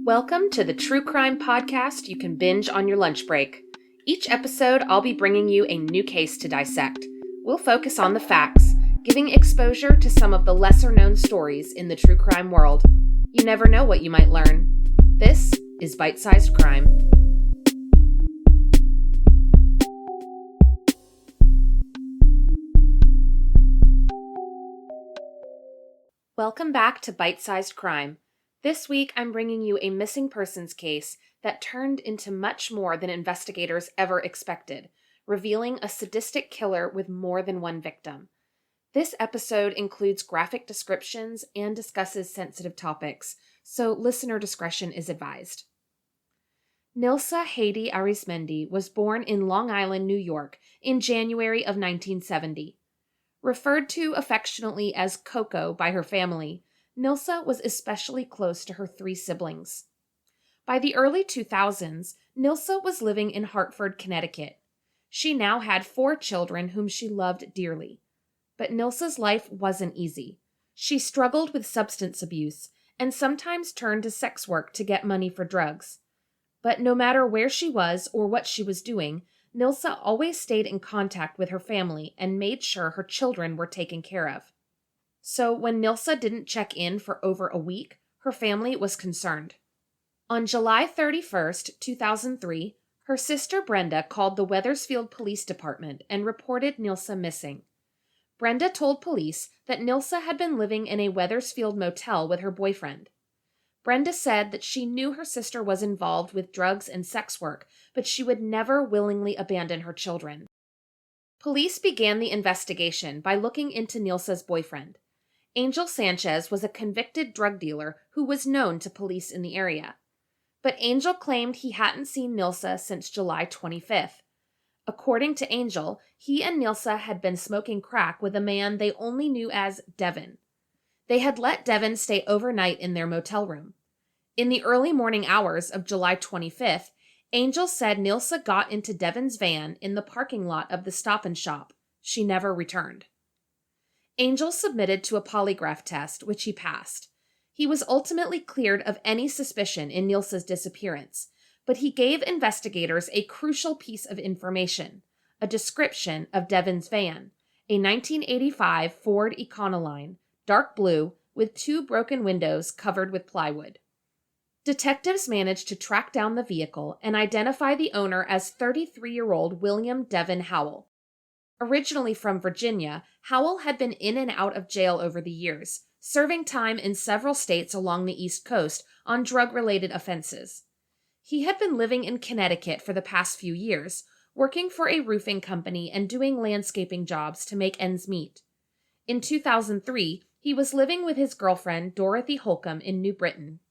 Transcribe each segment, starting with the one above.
Welcome to the True Crime Podcast you can binge on your lunch break. Each episode, I'll be bringing you a new case to dissect. We'll focus on the facts, giving exposure to some of the lesser-known stories in the true crime world. You never know what you might learn. This is Bite-Sized Crime. Welcome back to Bite-Sized Crime. This week, I'm bringing you a missing persons case that turned into much more than investigators ever expected, revealing a sadistic killer with more than one victim. This episode includes graphic descriptions and discusses sensitive topics, so listener discretion is advised. Nilsa Haiti Arizmendi was born in Long Island, New York, in January of 1970. Referred to affectionately as Coco by her family, Nilsa was especially close to her three siblings. By the early 2000s, Nilsa was living in Hartford, Connecticut. She now had 4 children whom she loved dearly. But Nilsa's life wasn't easy. She struggled with substance abuse and sometimes turned to sex work to get money for drugs. But no matter where she was or what she was doing, Nilsa always stayed in contact with her family and made sure her children were taken care of. So when Nilsa didn't check in for over a week, her family was concerned. On July 31st, 2003, her sister Brenda called the Wethersfield Police Department and reported Nilsa missing. Brenda told police that Nilsa had been living in a Wethersfield motel with her boyfriend. Brenda said that she knew her sister was involved with drugs and sex work, but she would never willingly abandon her children. Police began the investigation by looking into Nilsa's boyfriend. Angel Sanchez was a convicted drug dealer who was known to police in the area. But Angel claimed he hadn't seen Nilsa since July 25th. According to Angel, he and Nilsa had been smoking crack with a man they only knew as Devin. They had let Devin stay overnight in their motel room. In the early morning hours of July 25th, Angel said Nilsa got into Devin's van in the parking lot of the Stop and Shop. She never returned. Angel submitted to a polygraph test, which he passed. He was ultimately cleared of any suspicion in Nilsa's disappearance, but he gave investigators a crucial piece of information, a description of Devin's van, a 1985 Ford Econoline, dark blue, with 2 broken windows covered with plywood. Detectives managed to track down the vehicle and identify the owner as 33-year-old William Devin Howell. Originally from Virginia, Howell had been in and out of jail over the years, serving time in several states along the East Coast on drug-related offenses. He had been living in Connecticut for the past few years, working for a roofing company and doing landscaping jobs to make ends meet. In 2003, he was living with his girlfriend, Dorothy Holcomb, in New Britain.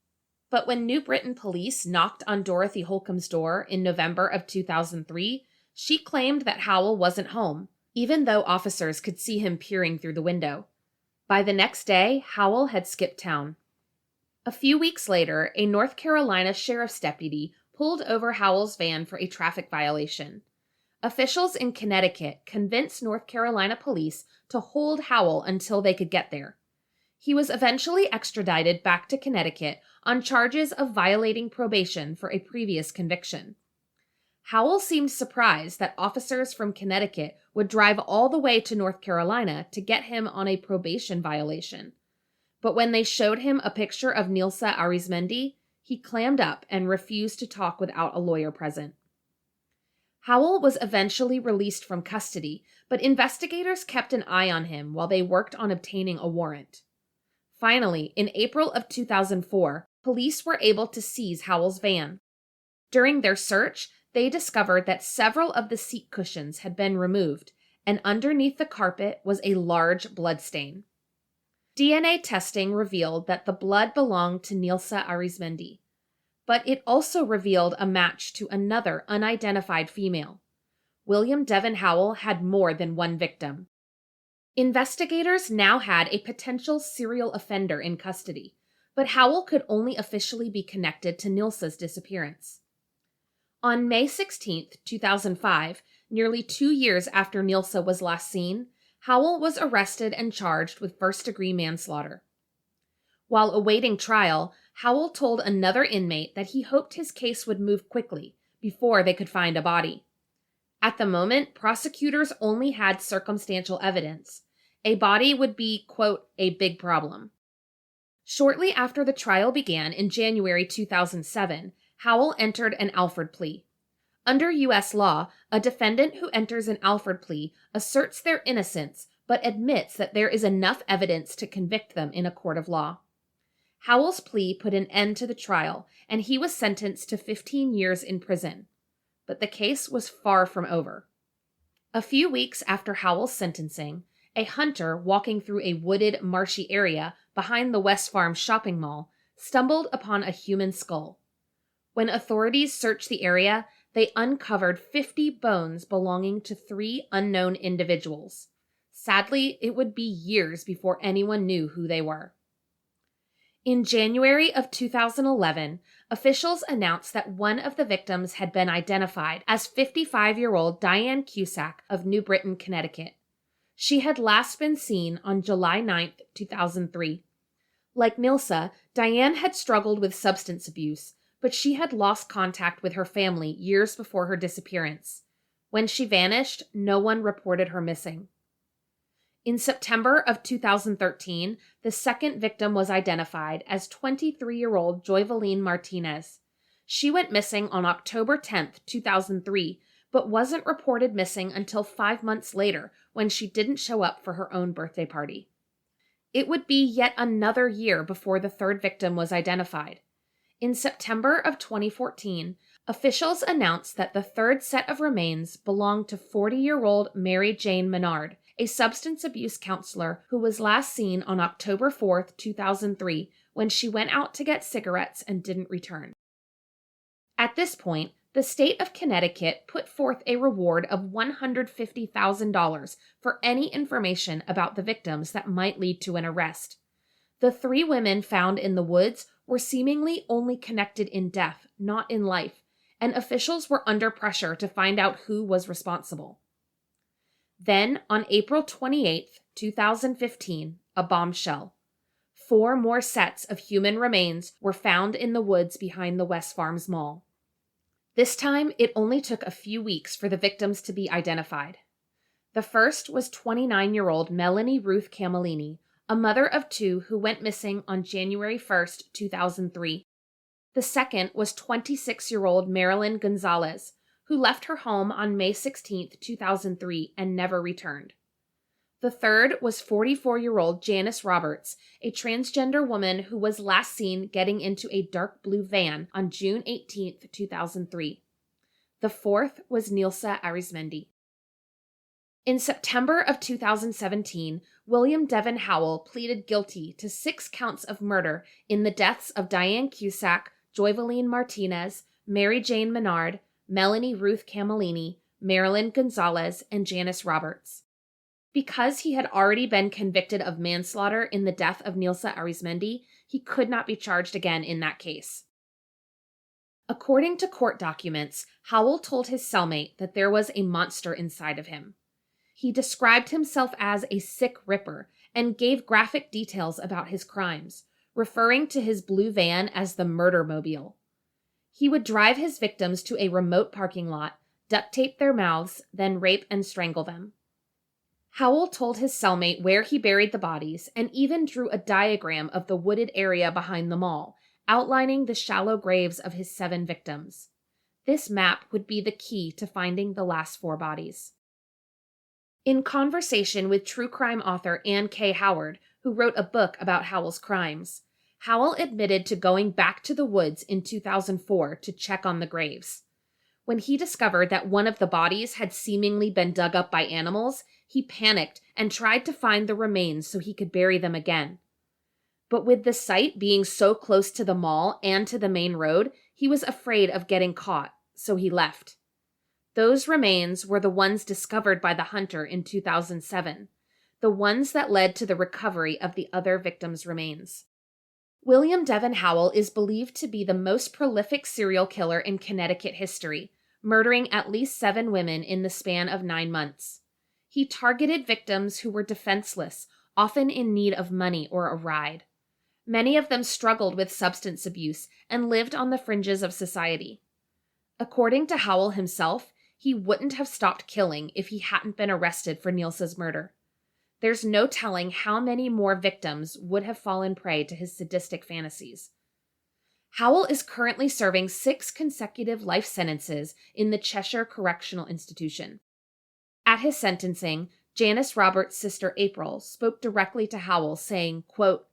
But when New Britain police knocked on Dorothy Holcomb's door in November of 2003, she claimed that Howell wasn't home, even though officers could see him peering through the window. By the next day, Howell had skipped town. A few weeks later, a North Carolina sheriff's deputy pulled over Howell's van for a traffic violation. Officials in Connecticut convinced North Carolina police to hold Howell until they could get there. He was eventually extradited back to Connecticut on charges of violating probation for a previous conviction. Howell seemed surprised that officers from Connecticut would drive all the way to North Carolina to get him on a probation violation. But when they showed him a picture of Nilsa Arizmendi, he clammed up and refused to talk without a lawyer present. Howell was eventually released from custody, but investigators kept an eye on him while they worked on obtaining a warrant. Finally, in April of 2004, police were able to seize Howell's van. During their search, they discovered that several of the seat cushions had been removed, and underneath the carpet was a large bloodstain. DNA testing revealed that the blood belonged to Nilsa Arizmendi, but it also revealed a match to another unidentified female. William Devin Howell had more than one victim. Investigators now had a potential serial offender in custody, but Howell could only officially be connected to Nilsa's disappearance. On May 16, 2005, nearly 2 years after Nilsa was last seen, Howell was arrested and charged with first-degree manslaughter. While awaiting trial, Howell told another inmate that he hoped his case would move quickly before they could find a body. At the moment, prosecutors only had circumstantial evidence. A body would be, quote, a big problem. Shortly after the trial began in January 2007, Howell entered an Alford plea. Under U.S. law, a defendant who enters an Alford plea asserts their innocence but admits that there is enough evidence to convict them in a court of law. Howell's plea put an end to the trial, and he was sentenced to 15 years in prison. But the case was far from over. A few weeks after Howell's sentencing, a hunter walking through a wooded, marshy area behind the West Farm shopping mall stumbled upon a human skull. When authorities searched the area, they uncovered 50 bones belonging to 3 unknown individuals. Sadly, it would be years before anyone knew who they were. In January of 2011, officials announced that one of the victims had been identified as 55-year-old Diane Cusack of New Britain, Connecticut. She had last been seen on July 9, 2003. Like Nilsa, Diane had struggled with substance abuse, but she had lost contact with her family years before her disappearance. When she vanished, no one reported her missing. In September of 2013, the second victim was identified as 23-year-old Joyveline Martinez. She went missing on October 10, 2003, but wasn't reported missing until 5 months later when she didn't show up for her own birthday party. It would be yet another year before the third victim was identified. In September of 2014, officials announced that the third set of remains belonged to 40-year-old Mary Jane Menard, a substance abuse counselor who was last seen on October 4, 2003, when she went out to get cigarettes and didn't return. At this point, the state of Connecticut put forth a reward of $150,000 for any information about the victims that might lead to an arrest. The 3 women found in the woods were seemingly only connected in death, not in life, and officials were under pressure to find out who was responsible. Then, on April 28, 2015, a bombshell. 4 more sets of human remains were found in the woods behind the West Farms Mall. This time, it only took a few weeks for the victims to be identified. The first was 29-year-old Melanie Ruth Camellini, a mother of 2 who went missing on January 1, 2003. The second was 26-year-old Marilyn Gonzalez, who left her home on May 16, 2003, and never returned. The third was 44-year-old Janice Roberts, a transgender woman who was last seen getting into a dark blue van on June 18, 2003. The fourth was Nilsa Arizmendi. In September of 2017, William Devin Howell pleaded guilty to 6 counts of murder in the deaths of Diane Cusack, Joyveline Martinez, Mary Jane Menard, Melanie Ruth Camellini, Marilyn Gonzalez, and Janice Roberts. Because he had already been convicted of manslaughter in the death of Nilsa Arizmendi, he could not be charged again in that case. According to court documents, Howell told his cellmate that there was a monster inside of him. He described himself as a sick ripper and gave graphic details about his crimes, referring to his blue van as the murder mobile. He would drive his victims to a remote parking lot, duct tape their mouths, then rape and strangle them. Howell told his cellmate where he buried the bodies and even drew a diagram of the wooded area behind the mall, outlining the shallow graves of his 7 victims. This map would be the key to finding the last 4 bodies. In conversation with true crime author Ann K. Howard, who wrote a book about Howell's crimes, Howell admitted to going back to the woods in 2004 to check on the graves. When he discovered that one of the bodies had seemingly been dug up by animals, he panicked and tried to find the remains so he could bury them again. But with the site being so close to the mall and to the main road, he was afraid of getting caught, so he left. Those remains were the ones discovered by the hunter in 2007, the ones that led to the recovery of the other victims' remains. William Devin Howell is believed to be the most prolific serial killer in Connecticut history, murdering at least 7 women in the span of 9 months. He targeted victims who were defenseless, often in need of money or a ride. Many of them struggled with substance abuse and lived on the fringes of society. According to Howell himself, he wouldn't have stopped killing if he hadn't been arrested for Nilsa's murder. There's no telling how many more victims would have fallen prey to his sadistic fantasies. Howell is currently serving 6 consecutive life sentences in the Cheshire Correctional Institution. At his sentencing, Janice Roberts' sister April spoke directly to Howell, saying, quote,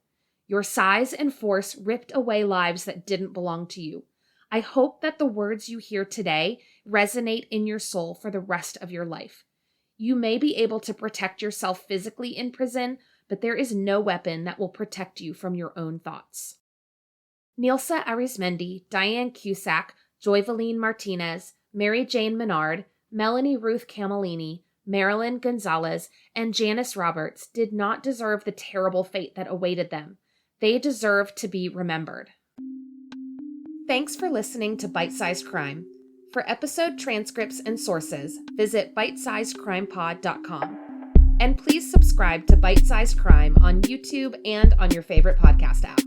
"Your size and force ripped away lives that didn't belong to you. I hope that the words you hear today resonate in your soul for the rest of your life. You may be able to protect yourself physically in prison, but there is no weapon that will protect you from your own thoughts." Nilsa Arizmendi, Diane Cusack, Joyveline Martinez, Mary Jane Menard, Melanie Ruth Camellini, Marilyn Gonzalez, and Janice Roberts did not deserve the terrible fate that awaited them. They deserve to be remembered. Thanks for listening to Bite-Sized Crime. For episode transcripts and sources, visit bitesizedcrimepod.com. And please subscribe to Bite-Sized Crime on YouTube and on your favorite podcast app.